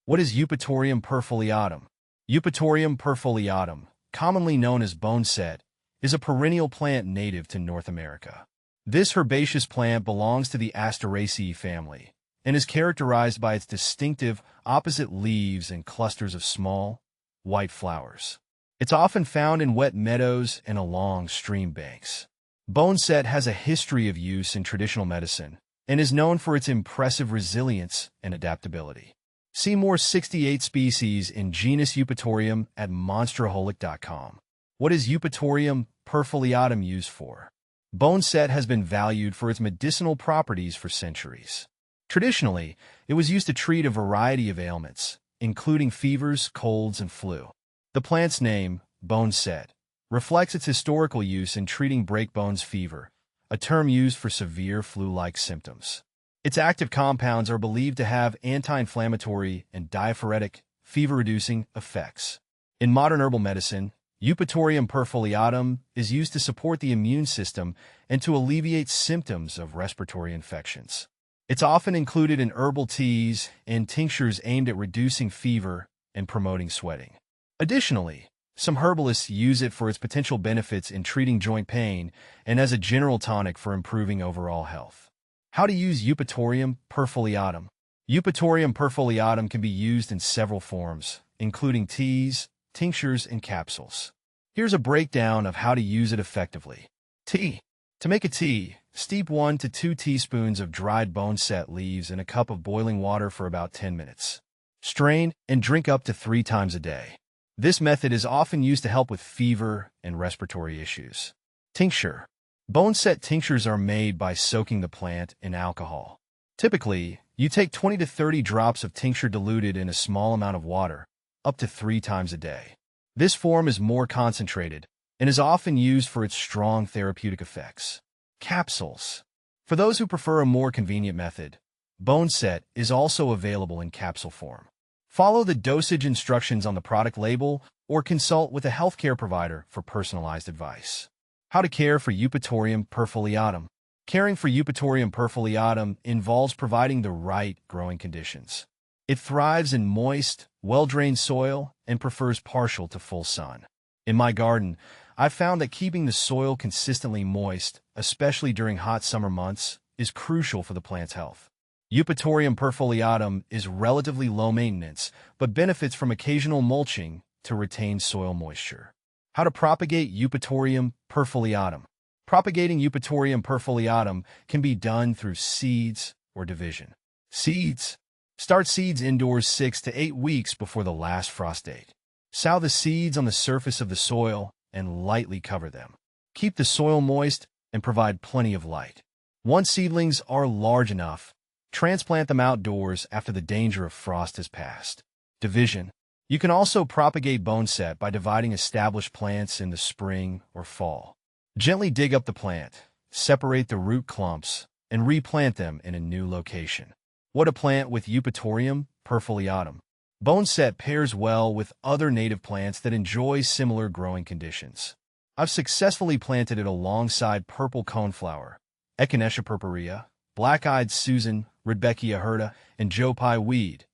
What is Eupatorium perfoliatum? Eupatorium perfoliatum, commonly known as boneset, is a perennial plant native to North America. This herbaceous plant belongs to the Asteraceae family and is characterized by its distinctive, opposite leaves and clusters of small, white flowers. It's often found in wet meadows and along stream banks. Boneset has a history of use in traditional medicine and is known for its impressive resilience and adaptability. See more 68 species in genus Eupatorium at monsterholic.com. What is Eupatorium perfoliatum used for? Boneset has been valued for its medicinal properties for centuries. Traditionally, it was used to treat a variety of ailments, including fevers, colds, and flu. The plant's name, boneset, reflects its historical use in treating breakbones fever, a term used for severe flu-like symptoms. Its active compounds are believed to have anti-inflammatory and diaphoretic, fever-reducing effects. In modern herbal medicine, Eupatorium perfoliatum is used to support the immune system and to alleviate symptoms of respiratory infections. It's often included in herbal teas and tinctures aimed at reducing fever and promoting sweating. Additionally, some herbalists use it for its potential benefits in treating joint pain and as a general tonic for improving overall health. How to use Eupatorium perfoliatum? Eupatorium perfoliatum can be used in several forms, including teas, tinctures, and capsules. Here's a breakdown of how to use it effectively. Tea. To make a tea, steep 1 to 2 teaspoons of dried boneset leaves in a cup of boiling water for about 10 minutes. Strain and drink up to 3 times a day. This method is often used to help with fever and respiratory issues. Tincture. Boneset tinctures are made by soaking the plant in alcohol. Typically, you take 20 to 30 drops of tincture diluted in a small amount of water, up to 3 times a day. This form is more concentrated and is often used for its strong therapeutic effects. Capsules. For those who prefer a more convenient method, boneset is also available in capsule form. Follow the dosage instructions on the product label or consult with a healthcare provider for personalized advice. How to care for Eupatorium perfoliatum. Caring for Eupatorium perfoliatum involves providing the right growing conditions. It thrives in moist, well-drained soil and prefers partial to full sun. In my garden, I've found that keeping the soil consistently moist, especially during hot summer months, is crucial for the plant's health. Eupatorium perfoliatum is relatively low maintenance, but benefits from occasional mulching to retain soil moisture. How to propagate Eupatorium perfoliatum. Propagating Eupatorium perfoliatum can be done through seeds or division. Seeds. Start seeds indoors 6 to 8 weeks before the last frost date. Sow the seeds on the surface of the soil and lightly cover them. Keep the soil moist and provide plenty of light. Once seedlings are large enough, transplant them outdoors after the danger of frost has passed. Division. You can also propagate boneset by dividing established plants in the spring or fall. Gently dig up the plant, separate the root clumps, and replant them in a new location. What to plant with Eupatorium perfoliatum. Boneset pairs well with other native plants that enjoy similar growing conditions. I've successfully planted it alongside purple coneflower, Echinacea purpurea, black-eyed Susan, Rudbeckia hirta, and Joe Pye weed,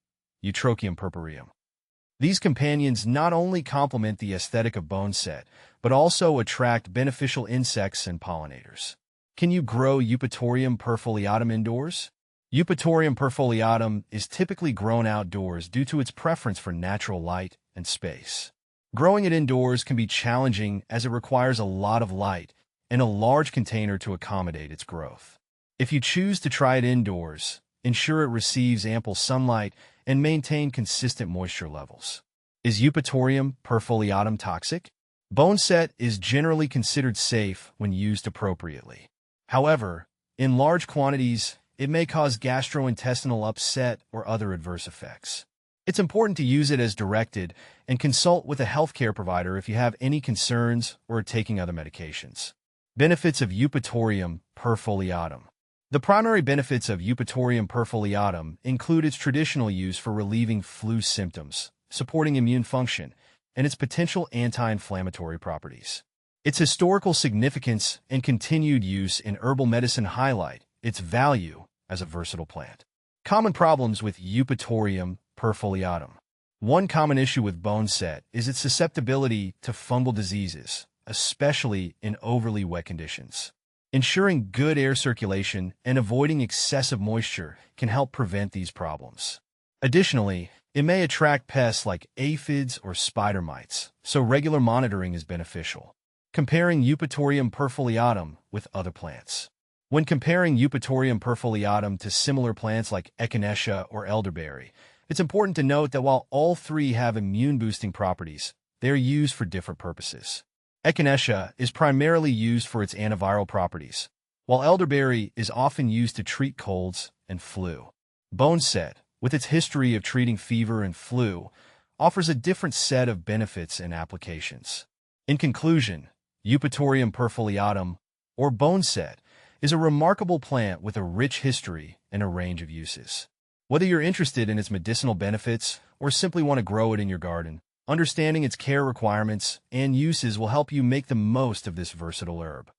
Eutrochium purpureum. These companions not only complement the aesthetic of boneset, but also attract beneficial insects and pollinators. Can you grow Eupatorium perfoliatum indoors? Eupatorium perfoliatum is typically grown outdoors due to its preference for natural light and space. Growing it indoors can be challenging as it requires a lot of light and a large container to accommodate its growth. If you choose to try it indoors, ensure it receives ample sunlight and maintain consistent moisture levels. Is Eupatorium perfoliatum toxic? Boneset is generally considered safe when used appropriately. However, in large quantities, it may cause gastrointestinal upset or other adverse effects. It's important to use it as directed and consult with a healthcare provider if you have any concerns or are taking other medications. Benefits of Eupatorium perfoliatum. The primary benefits of Eupatorium perfoliatum include its traditional use for relieving flu symptoms, supporting immune function, and its potential anti-inflammatory properties. Its historical significance and continued use in herbal medicine highlight its value as a versatile plant. Common problems with Eupatorium Perfoliatum. One common issue with boneset is its susceptibility to fungal diseases, especially in overly wet conditions. Ensuring good air circulation and avoiding excessive moisture can help prevent these problems. Additionally, it may attract pests like aphids or spider mites, so regular monitoring is beneficial. Comparing Eupatorium perfoliatum with other plants. When comparing Eupatorium perfoliatum to similar plants like echinacea or elderberry, it's important to note that while all three have immune-boosting properties, they are used for different purposes. Echinacea is primarily used for its antiviral properties, while elderberry is often used to treat colds and flu. Boneset, with its history of treating fever and flu, offers a different set of benefits and applications. In conclusion, Eupatorium perfoliatum, or boneset, is a remarkable plant with a rich history and a range of uses. Whether you're interested in its medicinal benefits or simply want to grow it in your garden, understanding its care requirements and uses will help you make the most of this versatile herb.